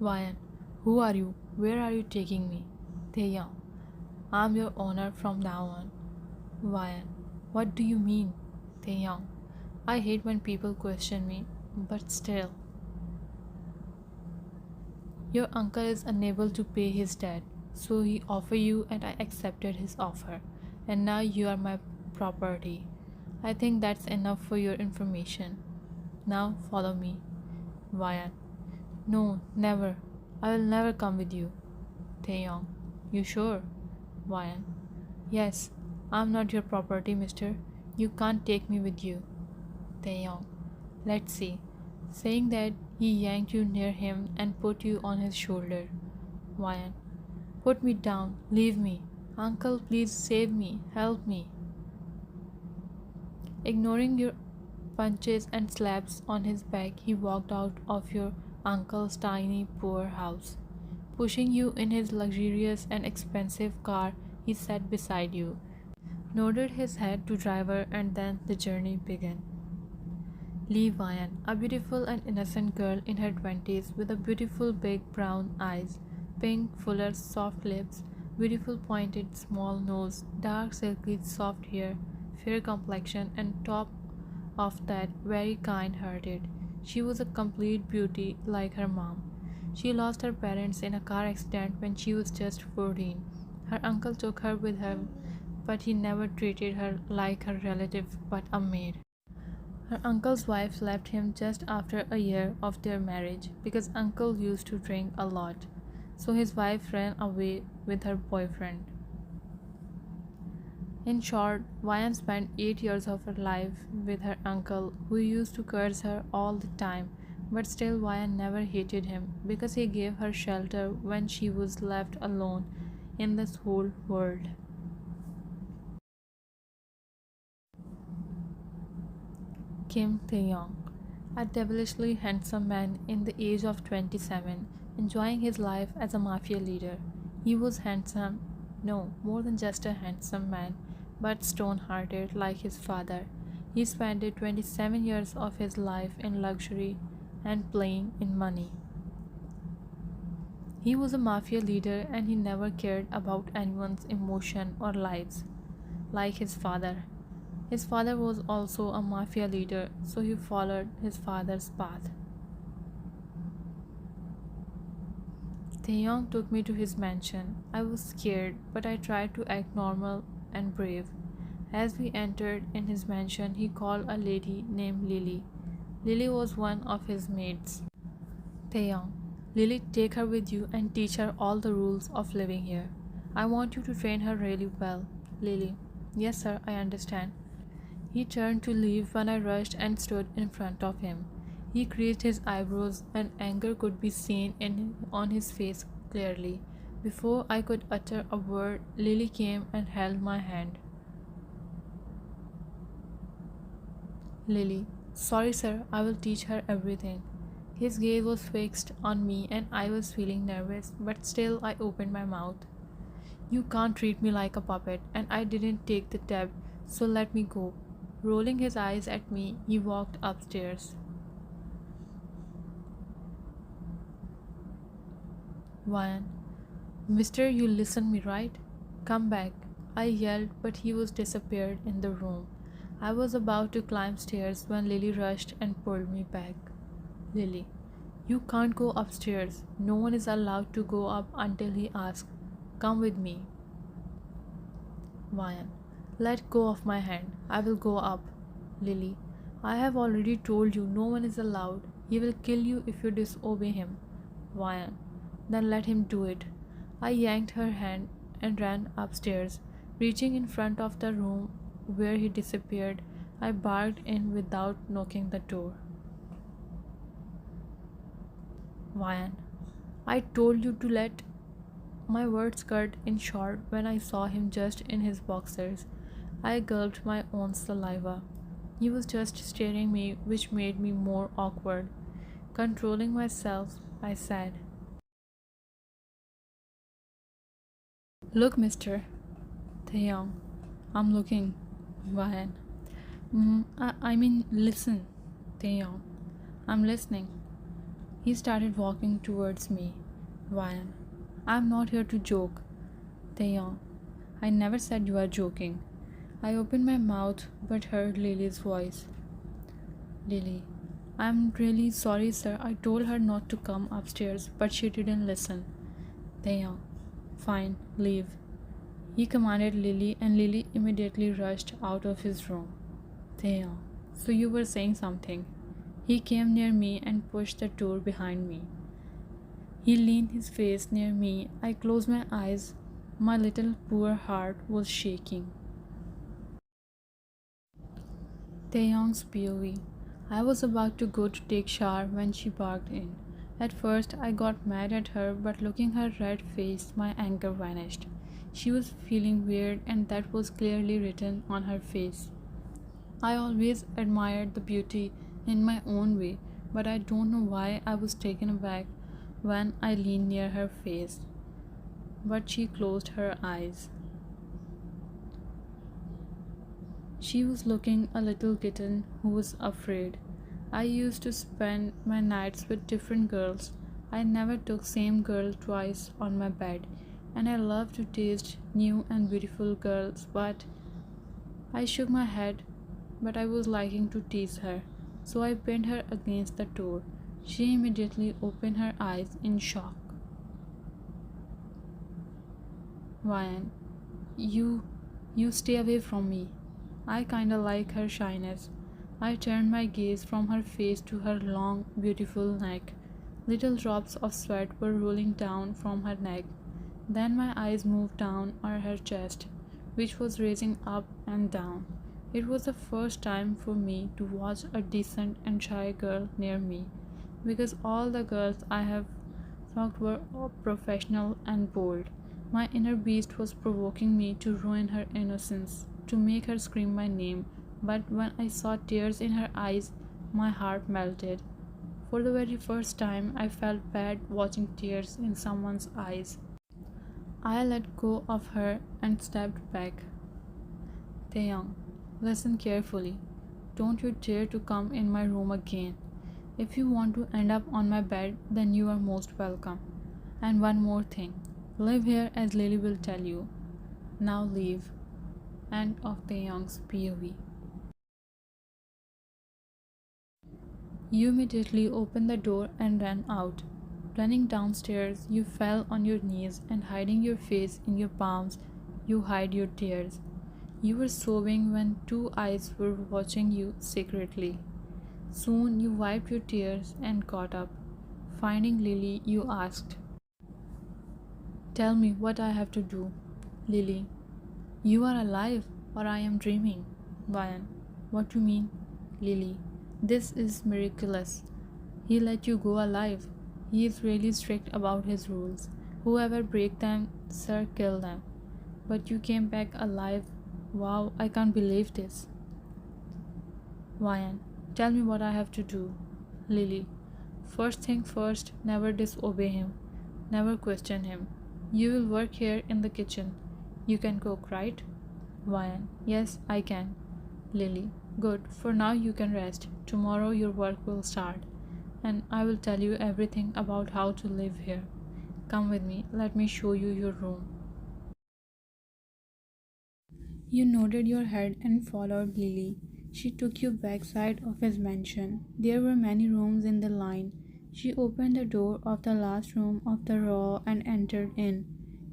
Ryan, who are you? Where are you taking me? Taehyung, I'm your owner from now on. Ryan, what do you mean? Taehyung, I hate when people question me, but still. Your uncle is unable to pay his debt, so he offered you and I accepted his offer. And now you are my property. I think that's enough for your information. Now follow me. Ryan, no, never. I will never come with you. Taeyong, you sure? Ryan, yes, I'm not your property, mister. You can't take me with you. Taeyong, let's see. Saying that, he yanked you near him and put you on his shoulder. Ryan, put me down, leave me. Uncle, please save me, help me. Ignoring your punches and slaps on his back, he walked out of your uncle's tiny, poor house. Pushing you in his luxurious and expensive car, he sat beside you, nodded his head to driver, and then the journey began. Lee Vian, a beautiful and innocent girl in her 20s with a beautiful big brown eyes, pink, fuller, soft lips, beautiful pointed small nose, dark silky soft hair, fair complexion, and top of that very kind-hearted. She was a complete beauty like her mom. She lost her parents in a car accident when she was just 14. Her uncle took her with him, but he never treated her like a relative but a maid. Her uncle's wife left him just after a year of their marriage because uncle used to drink a lot. So his wife ran away with her boyfriend. In short, Vian spent 8 years of her life with her uncle, who used to curse her all the time, but still Vian never hated him because he gave her shelter when she was left alone in this whole world. Kim Tae-young, a devilishly handsome man in the age of 27, enjoying his life as a mafia leader. He was handsome, no, more than just a handsome man, but stone-hearted like his father. He spent 27 years of his life in luxury and playing in money. He was a mafia leader and he never cared about anyone's emotion or lives, like his father. His father was also a mafia leader, so he followed his father's path. Taeyong took me to his mansion. I was scared, but I tried to act normal and brave. As we entered in his mansion, he called a lady named Lily. Lily was one of his maids. Taeyong, Lily, take her with you and teach her all the rules of living here. I want you to train her really well. Lily, yes, sir, I understand. He turned to leave when I rushed and stood in front of him. He creased his eyebrows and anger could be seen on his face clearly. Before I could utter a word, Lily came and held my hand. Lily, sorry sir, I will teach her everything. His gaze was fixed on me and I was feeling nervous, but still I opened my mouth. You can't treat me like a puppet, and I didn't take the tab, so let me go. Rolling his eyes at me, he walked upstairs. Ryan, Mister, you listen me, right? Come back. I yelled, but he was disappeared in the room. I was about to climb stairs when Lily rushed and pulled me back. Lily, you can't go upstairs. No one is allowed to go up until he asks. Come with me. Ryan, let go of my hand. I will go up. Lily, I have already told you no one is allowed. He will kill you if you disobey him. Ryan, then let him do it. I yanked her hand and ran upstairs. Reaching in front of the room where he disappeared, I barged in without knocking the door. Ryan, I told you to let. My words cut in short when I saw him just in his boxers. I gulped my own saliva. He was just staring me, which made me more awkward. Controlling myself, I said, Look, mister. Taeyong, I'm looking. Ryan. I mean, listen. Taeyong, I'm listening. He started walking towards me. Ryan, I'm not here to joke. Taehyung, I never said you are joking. I opened my mouth but heard Lily's voice. Lily, I'm really sorry, sir. I told her not to come upstairs, but she didn't listen. Taehyung, fine, leave. He commanded Lily, and Lily immediately rushed out of his room. Taehyung, so you were saying something. He came near me and pushed the door behind me. He leaned his face near me. I closed my eyes. My little poor heart was shaking. Taehyung's POV. I was about to go to take shower when she barged in. At first, I got mad at her, but looking her red face, my anger vanished. She was feeling weird, and that was clearly written on her face. I always admired the beauty in my own way, but I don't know why I was taken aback when I leaned near her face. But she closed her eyes. She was looking a little kitten who was afraid. I used to spend my nights with different girls. I never took same girl twice on my bed, and I love to taste new and beautiful girls, but I shook my head, but I was liking to tease her. So I pinned her against the door. She immediately opened her eyes in shock. Ryan, you you stay away from me. I kinda like her shyness. I turned my gaze from her face to her long, beautiful neck. Little drops of sweat were rolling down from her neck. Then my eyes moved down on her chest, which was raising up and down. It was the first time for me to watch a decent and shy girl near me, because all the girls I have thought were all professional and bold. My inner beast was provoking me to ruin her innocence, to make her scream my name, but when I saw tears in her eyes, my heart melted. For the very first time, I felt bad watching tears in someone's eyes. I let go of her and stepped back. Taehyung, listen carefully. Don't you dare to come in my room again. If you want to end up on my bed, then you are most welcome. And one more thing. Live here as Lily will tell you. Now leave. End of Taehyung's POV. You immediately opened the door and ran out. Running downstairs, you fell on your knees and hiding your face in your palms, you hid your tears. You were sobbing when two eyes were watching you secretly. Soon you wiped your tears and got up. Finding Lily, you asked, tell me what I have to do. Lily, you are alive or I am dreaming. Ryan, what do you mean? Lily, this is miraculous. He let you go alive. He is really strict about his rules. Whoever break them, sir, kill them. But you came back alive. Wow, I can't believe this. Ryan, tell me what I have to do. Lily, first thing first, never disobey him. Never question him. You will work here in the kitchen. You can cook, right? Ryan, yes, I can. Lily, good. For now you can rest. Tomorrow your work will start. And I will tell you everything about how to live here. Come with me. Let me show you your room. You nodded your head and followed Lily. She took you backside of his mansion. There were many rooms in the line. She opened the door of the last room of the row and entered in.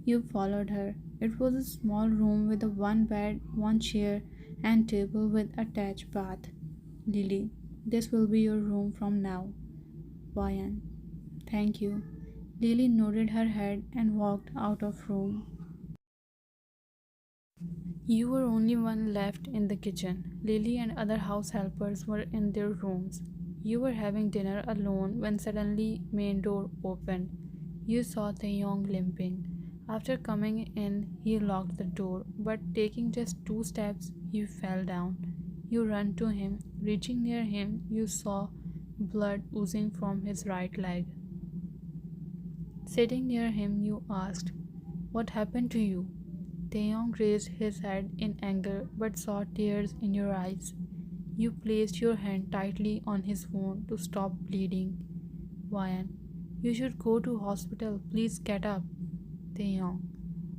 You followed her. It was a small room with a one bed, one chair, and table with attached bath. Lily, this will be your room from now. Ryan, thank you. Lily nodded her head and walked out of room. You were only one left in the kitchen. Lily and other house helpers were in their rooms. You were having dinner alone when suddenly main door opened. You saw Taehyung limping. After coming in, he locked the door, but taking just 2 steps, you fell down. You ran to him. Reaching near him, you saw blood oozing from his right leg. Sitting near him, you asked, what happened to you? Taeyong raised his head in anger but saw tears in your eyes. You placed your hand tightly on his wound to stop bleeding. Ryan, you should go to hospital. Please get up. Taehyung,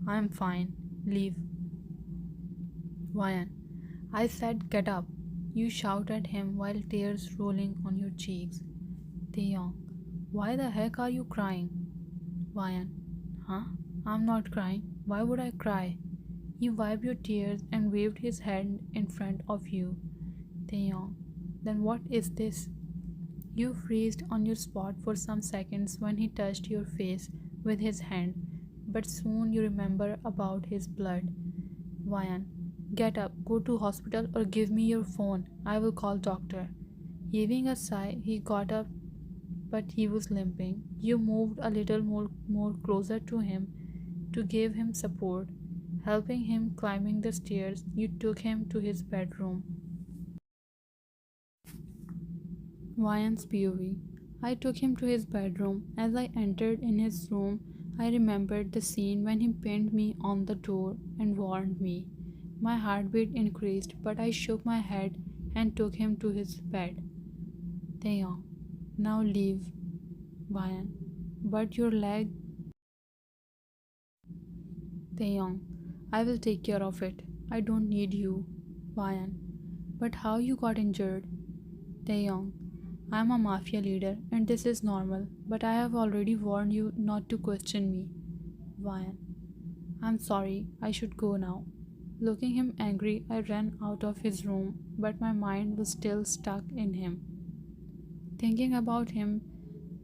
I'm fine. Leave. Ryan, I said get up. You shout at him while tears rolling on your cheeks. Taehyung, why the heck are you crying? Ryan, huh? I'm not crying. Why would I cry? He wiped your tears and waved his hand in front of you. Taehyung, then what is this? You freezed on your spot for some seconds when he touched your face with his hand, but soon you remember about his blood. Ryan, get up, go to hospital or give me your phone. I will call doctor. Heaving a sigh, he got up, but he was limping. You moved a little more closer to him to give him support. Helping him climbing the stairs, you took him to his bedroom. Ryan's POV. I took him to his bedroom. As I entered in his room, I remembered the scene when he pinned me on the door and warned me. My heartbeat increased, but I shook my head and took him to his bed. Taehyung, now leave. Ryan, but your leg. Taehyung, I will take care of it. I don't need you. Ryan, but how you got injured? Taehyung, I am a mafia leader and this is normal, but I have already warned you not to question me. Ryan, I'm sorry, I should go now. Looking him angry, I ran out of his room, but my mind was still stuck in him. Thinking about him,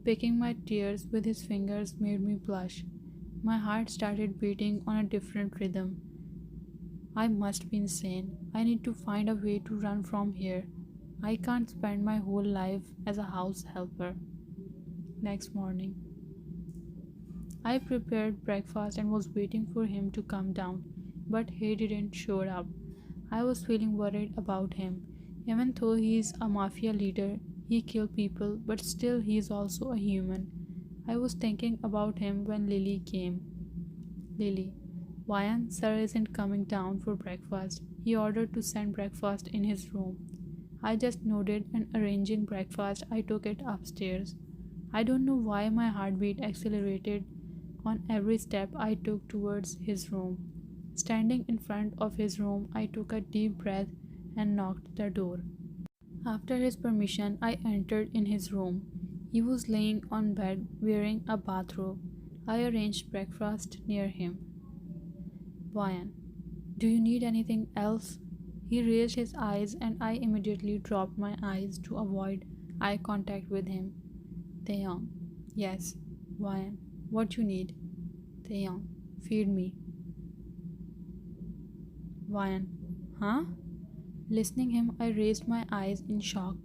picking my tears with his fingers made me blush. My heart started beating on a different rhythm. I must be insane. I need to find a way to run from here. I can't spend my whole life as a house helper. Next morning, I prepared breakfast and was waiting for him to come down, but he didn't show up. I was feeling worried about him. Even though he's a mafia leader, he killed people, but still he is also a human. I was thinking about him when Lily came. Lily, Ryan, sir isn't coming down for breakfast. He ordered to send breakfast in his room. I just nodded and arranging breakfast, I took it upstairs. I don't know why my heartbeat accelerated on every step I took towards his room. Standing in front of his room, I took a deep breath and knocked the door. After his permission, I entered in his room. He was laying on bed wearing a bathrobe. I arranged breakfast near him. Ryan, do you need anything else? He raised his eyes and I immediately dropped my eyes to avoid eye contact with him. Taehyung, yes. Ryan, what you need? Taehyung, feed me. Ryan, huh? Listening him, I raised my eyes in shock.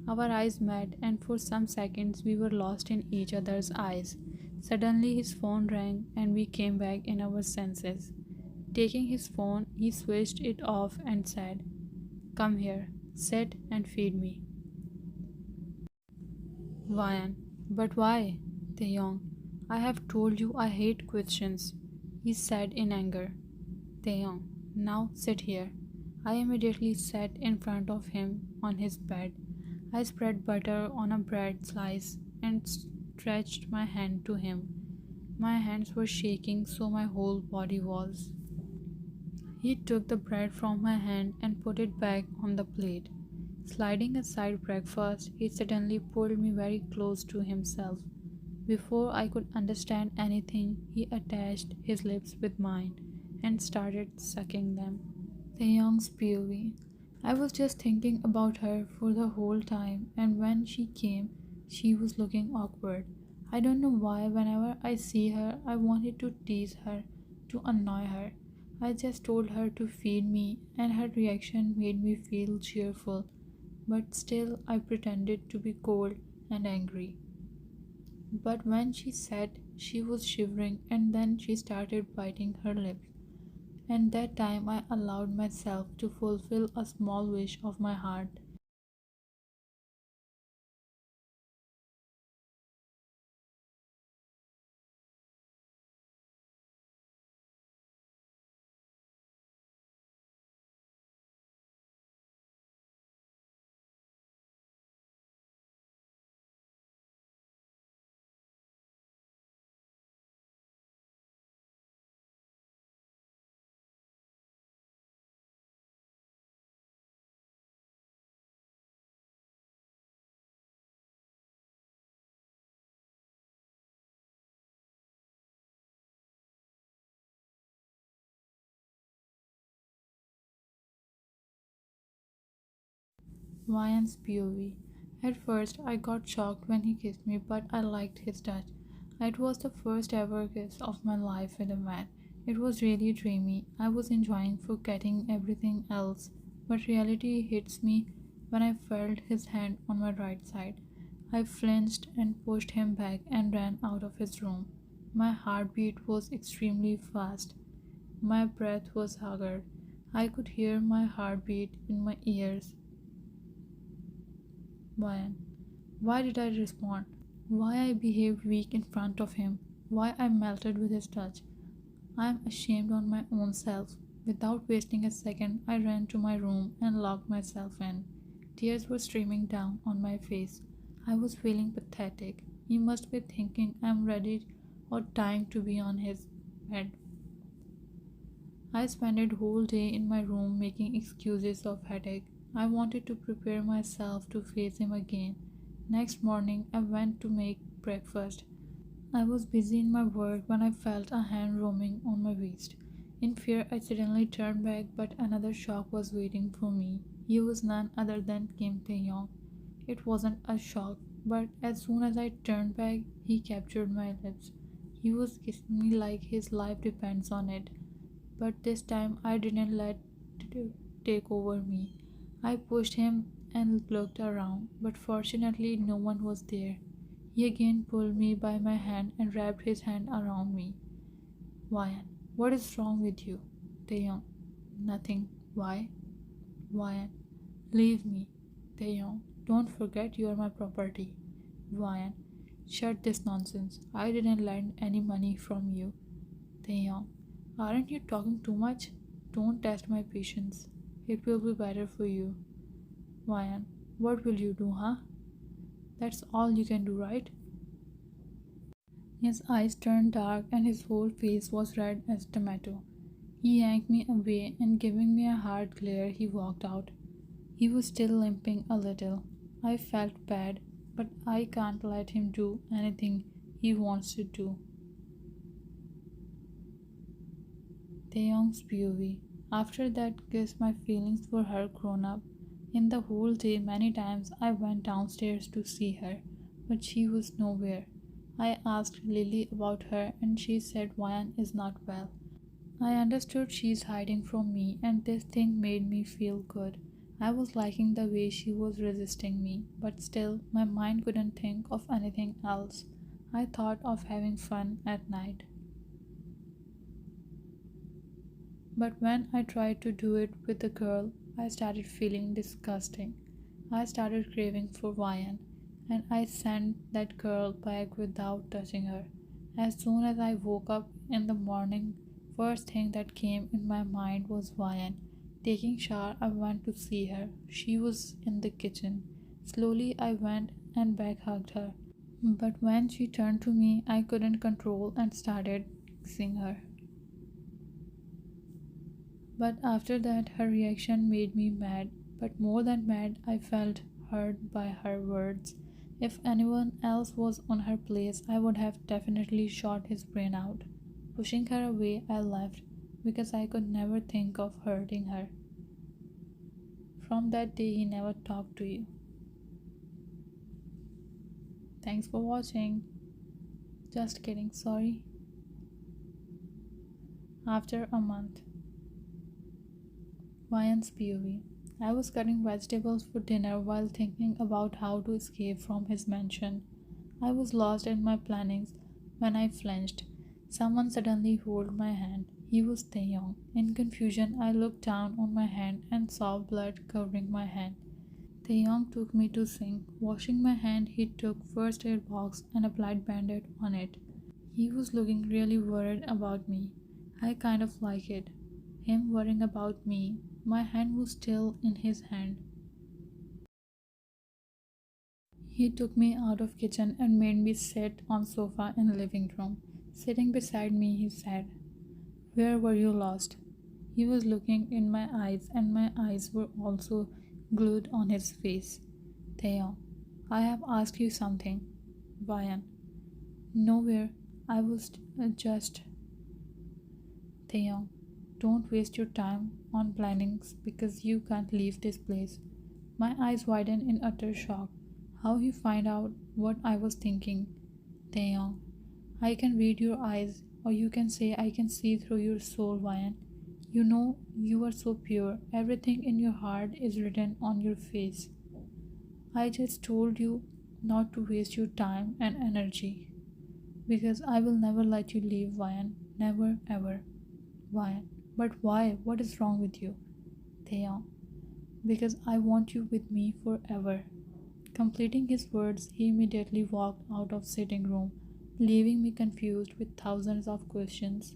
Our eyes met, and for some seconds we were lost in each other's eyes. Suddenly, his phone rang, and we came back in our senses. Taking his phone, he switched it off and said, come here, sit and feed me. Ryan, but why? Taehyung, I have told you I hate questions, he said in anger. Taehyung, now sit here. I immediately sat in front of him on his bed. I spread butter on a bread slice and stretched my hand to him. My hands were shaking, so my whole body was. He took the bread from my hand and put it back on the plate. Sliding aside breakfast, he suddenly pulled me very close to himself. Before I could understand anything, he attached his lips with mine and started sucking them. Taehyung's POV. I was just thinking about her for the whole time, and when she came, she was looking awkward. I don't know why, whenever I see her, I wanted to tease her, to annoy her. I just told her to feed me, and her reaction made me feel cheerful, but still, I pretended to be cold and angry. But when she said she was shivering, and then she started biting her lips. And that time I allowed myself to fulfill a small wish of my heart. Ryan's POV. At first, I got shocked when he kissed me, but I liked his touch. It was the first ever kiss of my life with a man. It was really dreamy. I was enjoying forgetting everything else, but reality hits me when I felt his hand on my right side. I flinched and pushed him back and ran out of his room. My heartbeat was extremely fast. My breath was haggard. I could hear my heartbeat in my ears. Why? Why did I respond? Why I behaved weak in front of him? Why I melted with his touch? I am ashamed on my own self. Without wasting a second, I ran to my room and locked myself in. Tears were streaming down on my face. I was feeling pathetic. He must be thinking I am ready or dying to be on his bed. I spent a whole day in my room making excuses of headache. I wanted to prepare myself to face him again. Next morning, I went to make breakfast. I was busy in my work when I felt a hand roaming on my waist. In fear, I suddenly turned back, but another shock was waiting for me. He was none other than Kim Tae-young. It wasn't a shock, but as soon as I turned back, he captured my lips. He was kissing me like his life depends on it. But this time I didn't let it take over me. I pushed him and looked around, but fortunately no one was there. He again pulled me by my hand and wrapped his hand around me. Wyan, what is wrong with you? Taeyong, nothing. Why? Wyan, leave me. Taeyong, don't forget you are my property. Wyan, shut this nonsense. I didn't lend any money from you. Taeyong, aren't you talking too much? Don't test my patience. It will be better for you. Ryan, what will you do, huh? That's all you can do, right? His eyes turned dark and his whole face was red as tomato. He yanked me away and giving me a hard glare, he walked out. He was still limping a little. I felt bad, but I can't let him do anything he wants to do. Taeyong's POV. After that kiss, my feelings for her grown up. In the whole day, many times I went downstairs to see her, but she was nowhere. I asked Lily about her, and she said Ryan is not well. I understood she's hiding from me, and this thing made me feel good. I was liking the way she was resisting me, but still, my mind couldn't think of anything else. I thought of having fun at night. But when I tried to do it with the girl, I started feeling disgusting. I started craving for wine, and I sent that girl back without touching her. As soon as I woke up in the morning, first thing that came in my mind was wine. Taking shower, I went to see her. She was in the kitchen. Slowly, I went and back hugged her. But when she turned to me, I couldn't control and started kissing her. But after that, her reaction made me mad. But more than mad, I felt hurt by her words. If anyone else was on her place, I would have definitely shot his brain out. Pushing her away, I left because I could never think of hurting her. From that day, he never talked to you. Thanks for watching. Just kidding, sorry. After a month. Ryan's POV. I was cutting vegetables for dinner while thinking about how to escape from his mansion. I was lost in my plannings when I flinched. Someone suddenly held my hand. He was Taehyung. In confusion, I looked down on my hand and saw blood covering my hand. Taehyung took me to sink. Washing my hand, he took first aid box and applied band-aid on it. He was looking really worried about me. I kind of like it. Him worrying about me. My hand was still in his hand. He took me out of kitchen and made me sit on sofa in the living room. Sitting beside me, he said, "Where were you lost?" He was looking in my eyes and my eyes were also glued on his face. Taeyong, I have asked you something. Ryan, nowhere. I was just... Taeyong, don't waste your time on plannings because you can't leave this place. My eyes widened in utter shock. How he find out what I was thinking? Taeyong, I can read your eyes, or you can say I can see through your soul, Vian. You know you are so pure. Everything in your heart is written on your face. I just told you not to waste your time and energy. Because I will never let you leave, Vian. Never ever. Vian. But why? What is wrong with you? Taeyong. Because I want you with me forever. Completing his words, he immediately walked out of sitting room, leaving me confused with thousands of questions.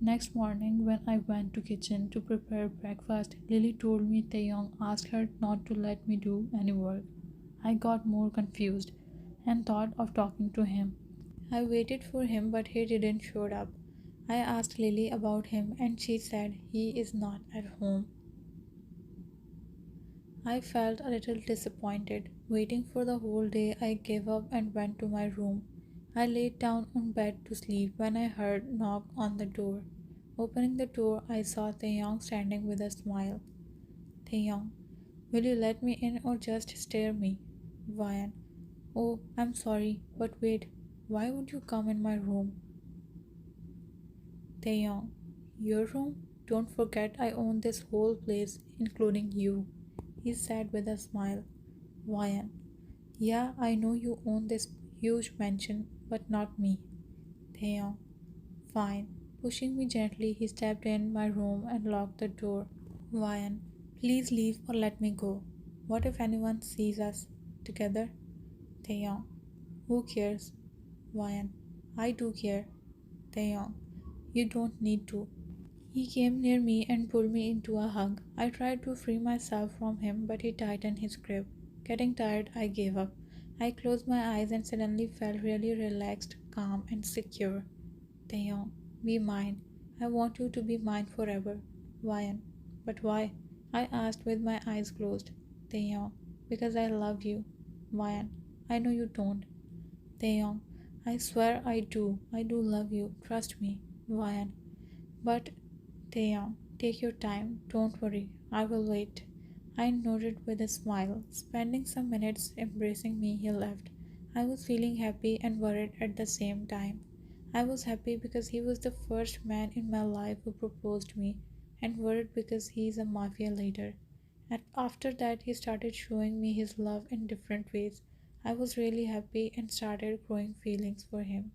Next morning, when I went to kitchen to prepare breakfast, Lily told me Taeyong asked her not to let me do any work. I got more confused and thought of talking to him. I waited for him, but he didn't show up. I asked Lily about him, and she said he is not at home. I felt a little disappointed. Waiting for the whole day, I gave up and went to my room. I laid down on bed to sleep when I heard knock on the door. Opening the door, I saw Taeyong standing with a smile. Taeyong, will you let me in or just stare me? Vian, oh, I'm sorry, but wait, why would you come in my room? Taeyong, your room? Don't forget I own this whole place, including you, he said with a smile. Vian, yeah, I know you own this huge mansion, but not me. Taeyong, fine. Pushing me gently, he stepped in my room and locked the door. Vian, please leave or let me go. What if anyone sees us together? Taeyong, who cares? Vian, I do care. Taeyong, you don't need to. He came near me and pulled me into a hug. I tried to free myself from him, but he tightened his grip. Getting tired, I gave up. I closed my eyes and suddenly felt really relaxed, calm, and secure. Taeyong, be mine. I want you to be mine forever. Vian, but why? I asked with my eyes closed. Taeyong, because I love you. Vian, I know you don't. Taeyong, I swear I do. I do love you. Trust me. Vian, but Taeyong, take your time. Don't worry. I will wait. I nodded with a smile. Spending some minutes embracing me, he left. I was feeling happy and worried at the same time. I was happy because he was the first man in my life who proposed me, and worried because he is a mafia leader. And after that, he started showing me his love in different ways. I was really happy and started growing feelings for him.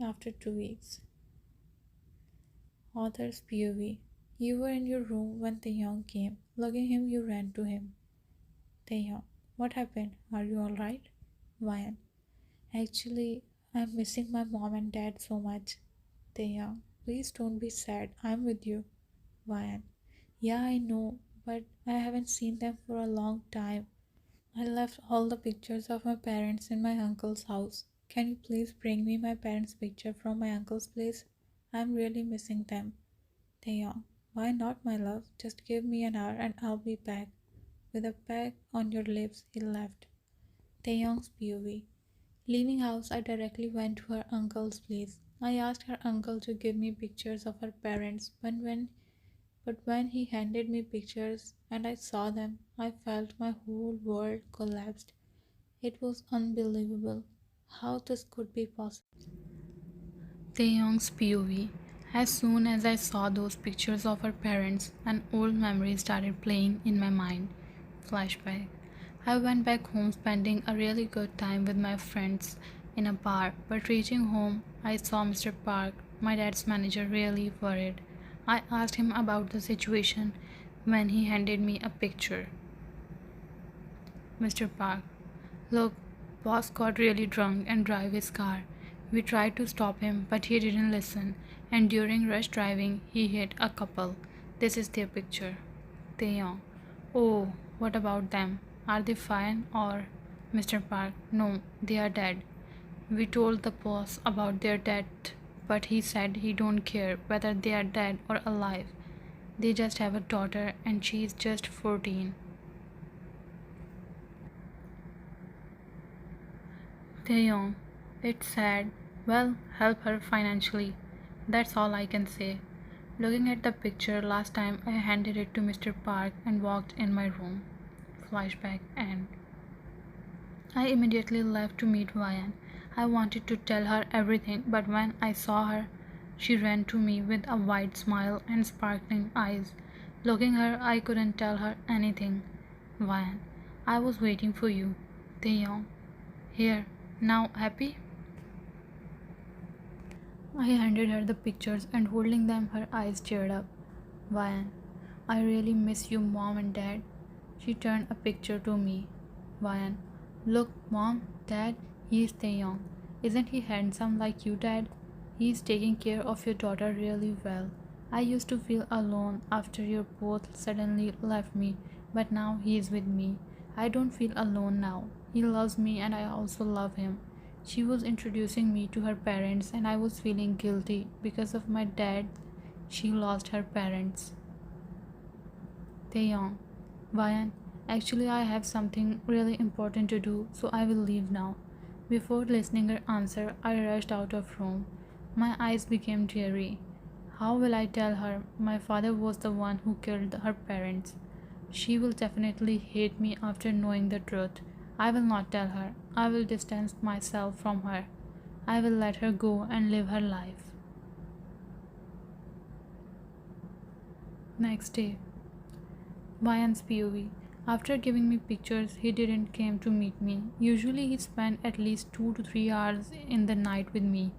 After 2 weeks. Author's POV. You were in your room when Taehyung came. Lugging him, you ran to him. Taehyung. What happened? Are you alright? Vian. Actually, I'm missing my mom and dad so much. Taehyung. Please don't be sad. I'm with you. Vian. Yeah, I know, but I haven't seen them for a long time. I left all the pictures of my parents in my uncle's house. Can you please bring me my parents' picture from my uncle's place? I'm really missing them. Taeyong, why not, my love? Just give me an hour and I'll be back. With a peck on your lips, he left. Taeyong's POV. Leaving house, I directly went to her uncle's place. I asked her uncle to give me pictures of her parents, but when he handed me pictures and I saw them, I felt my whole world collapsed. It was unbelievable how this could be possible. Taehyung's POV. As soon as I saw those pictures of her parents, an old memory started playing in my mind. Flashback. I went back home spending a really good time with my friends in a bar, but reaching home, I saw Mr. Park, my dad's manager, really worried. I asked him about the situation when he handed me a picture. Mr. Park. Look, boss got really drunk and drive his car. We tried to stop him, but he didn't listen, and during rush driving, he hit a couple. This is their picture. Taeyong. Oh, what about them? Are they fine or? Mr. Park. No, they are dead. We told the boss about their death, but he said he don't care whether they are dead or alive. They just have a daughter and she's just 14. Taeyong, it's sad. Well, help her financially. That's all I can say. Looking at the picture last time I handed it to Mr. Park and walked in my room. Flashback and I immediately left to meet Vian. I wanted to tell her everything, but when I saw her, she ran to me with a wide smile and sparkling eyes. Looking her, I couldn't tell her anything. Vian, I was waiting for you. Taehyung, here, now happy? I handed her the pictures and holding them, her eyes teared up. Vian, I really miss you, Mom and Dad. She turned a picture to me. Vian, look, Mom, Dad, he's Taehyung. Isn't he handsome like you, Dad? He's taking care of your daughter really well. I used to feel alone after you both suddenly left me, but now he is with me. I don't feel alone now. He loves me and I also love him. She was introducing me to her parents and I was feeling guilty because of my dad. She lost her parents. Taehyung, Vian, actually I have something really important to do, so I will leave now. Before listening her answer, I rushed out of room. My eyes became teary. How will I tell her my father was the one who killed her parents? She will definitely hate me after knowing the truth. I will not tell her. I will distance myself from her. I will let her go and live her life. Next day. Vian's POV. After giving me pictures, he didn't came to meet me. Usually he spent at least 2 to 3 hours in the night with me.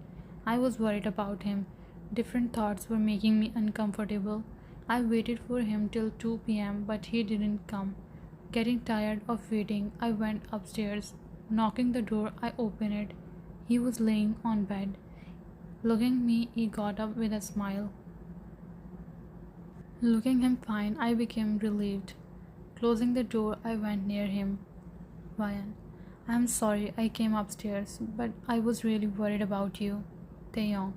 I was worried about him. Different thoughts were making me uncomfortable. I waited for him till 2 p.m. but he didn't come. Getting tired of waiting, I went upstairs. Knocking the door, I opened it. He was laying on bed. Looking at me, he got up with a smile. Looking him fine, I became relieved. Closing the door, I went near him. Vian, I'm sorry I came upstairs, but I was really worried about you. Taehyung,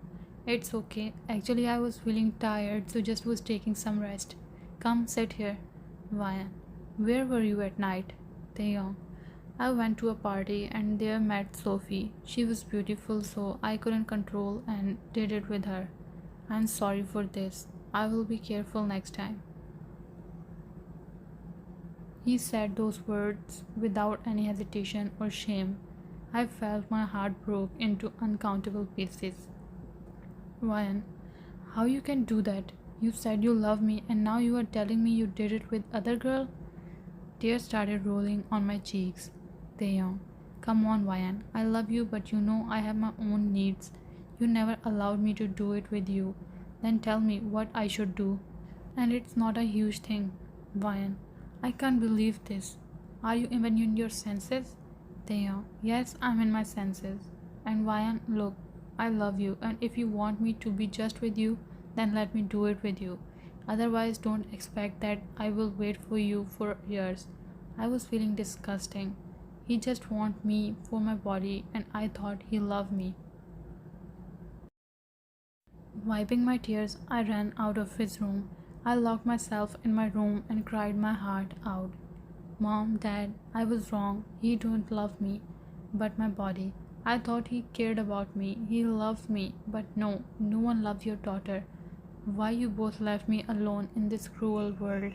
it's okay. Actually, I was feeling tired, so just was taking some rest. Come, sit here. Vian, where were you at night? Taehyung, I went to a party and there met Sophie. She was beautiful, so I couldn't control and did it with her. I'm sorry for this. I will be careful next time. He said those words without any hesitation or shame. I felt my heart broke into uncountable pieces. Ryan, how you can do that? You said you love me and now you are telling me you did it with other girl? Tears started rolling on my cheeks. Taehyung, come on Ryan, I love you but you know I have my own needs. You never allowed me to do it with you. Then tell me what I should do. And it's not a huge thing. Ryan, I can't believe this. Are you even in your senses? Taehyung, yes, I'm in my senses. And Ryan, look, I love you and if you want me to be just with you, then let me do it with you. Otherwise, don't expect that I will wait for you for years. I was feeling disgusting. He just want me for my body and I thought he loved me. Wiping my tears, I ran out of his room. I locked myself in my room and cried my heart out. Mom, Dad, I was wrong. He don't love me, but my body. I thought he cared about me. He loves me, but no, no one loves your daughter. Why you both left me alone in this cruel world?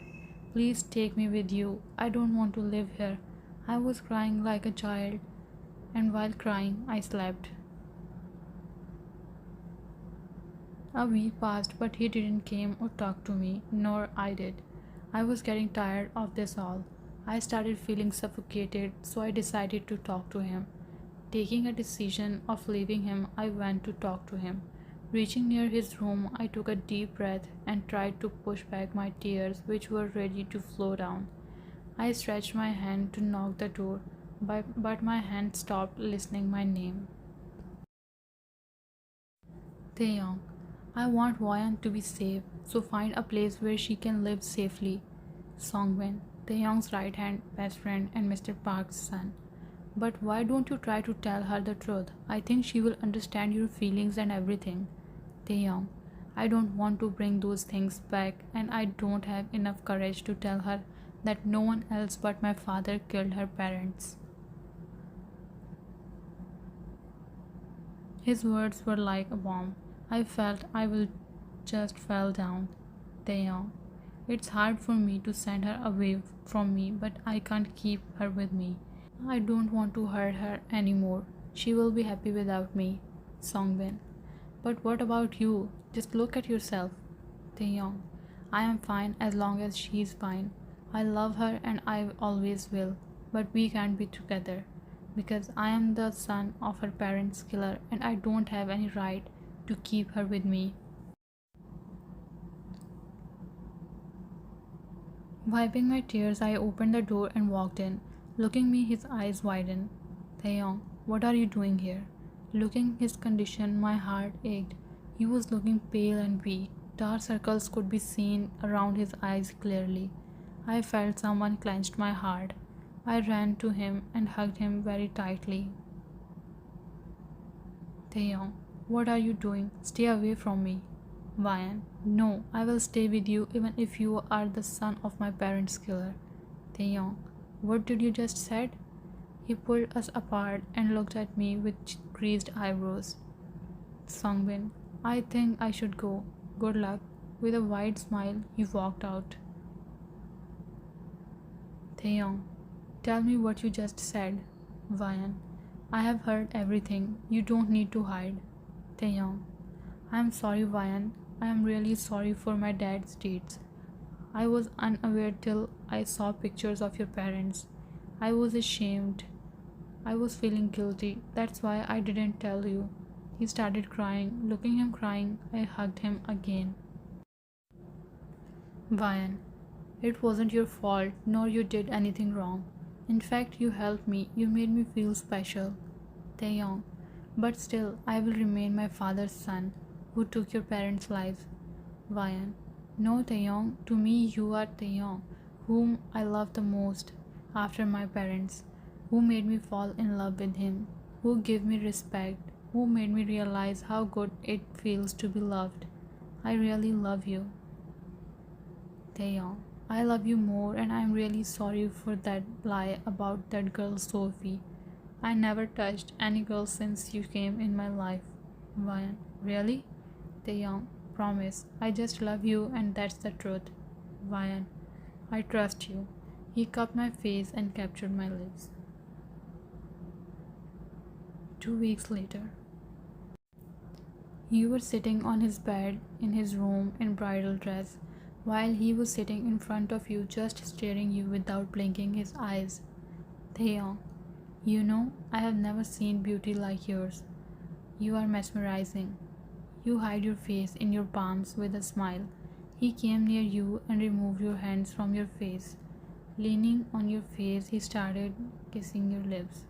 Please take me with you. I don't want to live here. I was crying like a child, and while crying, I slept. A week passed, but he didn't come or talk to me, nor I did. I was getting tired of this all. I started feeling suffocated, so I decided to talk to him. Taking a decision of leaving him, I went to talk to him. Reaching near his room, I took a deep breath and tried to push back my tears, which were ready to flow down. I stretched my hand to knock the door, but my hand stopped listening my name. Taehyung, I want Voyan to be safe, so find a place where she can live safely. Songbin, Taehyung's right hand, best friend, and Mr. Park's son. But why don't you try to tell her the truth? I think she will understand your feelings and everything. Taehyung, I don't want to bring those things back, and I don't have enough courage to tell her that no one else but my father killed her parents. His words were like a bomb. I felt I will just fell down. Taehyung, it's hard for me to send her away from me, but I can't keep her with me. I don't want to hurt her anymore. She will be happy without me. Songbin, but what about you? Just look at yourself. Taehyung, I am fine as long as she is fine. I love her and I always will, but we can't be together because I am the son of her parents' killer and I don't have any right to keep her with me. Wiping my tears, I opened the door and walked in. Looking me, his eyes widened. Taeyong, what are you doing here? Looking his condition, my heart ached. He was looking pale and weak. Dark circles could be seen around his eyes clearly. I felt someone clenched my heart. I ran to him and hugged him very tightly. Taeyong, what are you doing? Stay away from me. Vian, no, I will stay with you even if you are the son of my parents' killer. Taeyong, what did you just said? He pulled us apart and looked at me with creased eyebrows. Songbin, I think I should go. Good luck. With a wide smile, he walked out. Taeyong, tell me what you just said. Vian, I have heard everything. You don't need to hide. Taeyong, I am sorry, Vian. I am really sorry for my dad's deeds. I was unaware till I saw pictures of your parents. I was ashamed. I was feeling guilty. That's why I didn't tell you. He started crying. Looking him crying, I hugged him again. Vian, it wasn't your fault, nor you did anything wrong. In fact, you helped me. You made me feel special. Taeyong, but still, I will remain my father's son, who took your parents' lives. Vian, no, Taeyong. To me, you are Taeyong, whom I love the most after my parents, who made me fall in love with him, who gave me respect, who made me realize how good it feels to be loved. I really love you. Taeyong, I love you more and I am really sorry for that lie about that girl Sophie. I never touched any girl since you came in my life. Vian, really? Taeyong, promise. I just love you and that's the truth. Vian, I trust you. He cupped my face and captured my lips. 2 weeks later. You were sitting on his bed in his room in bridal dress, while he was sitting in front of you just staring you without blinking his eyes. Taeyong, you know, I have never seen beauty like yours. You are mesmerizing. You hide your face in your palms with a smile. He came near you and removed your hands from your face. Leaning on your face, he started kissing your lips.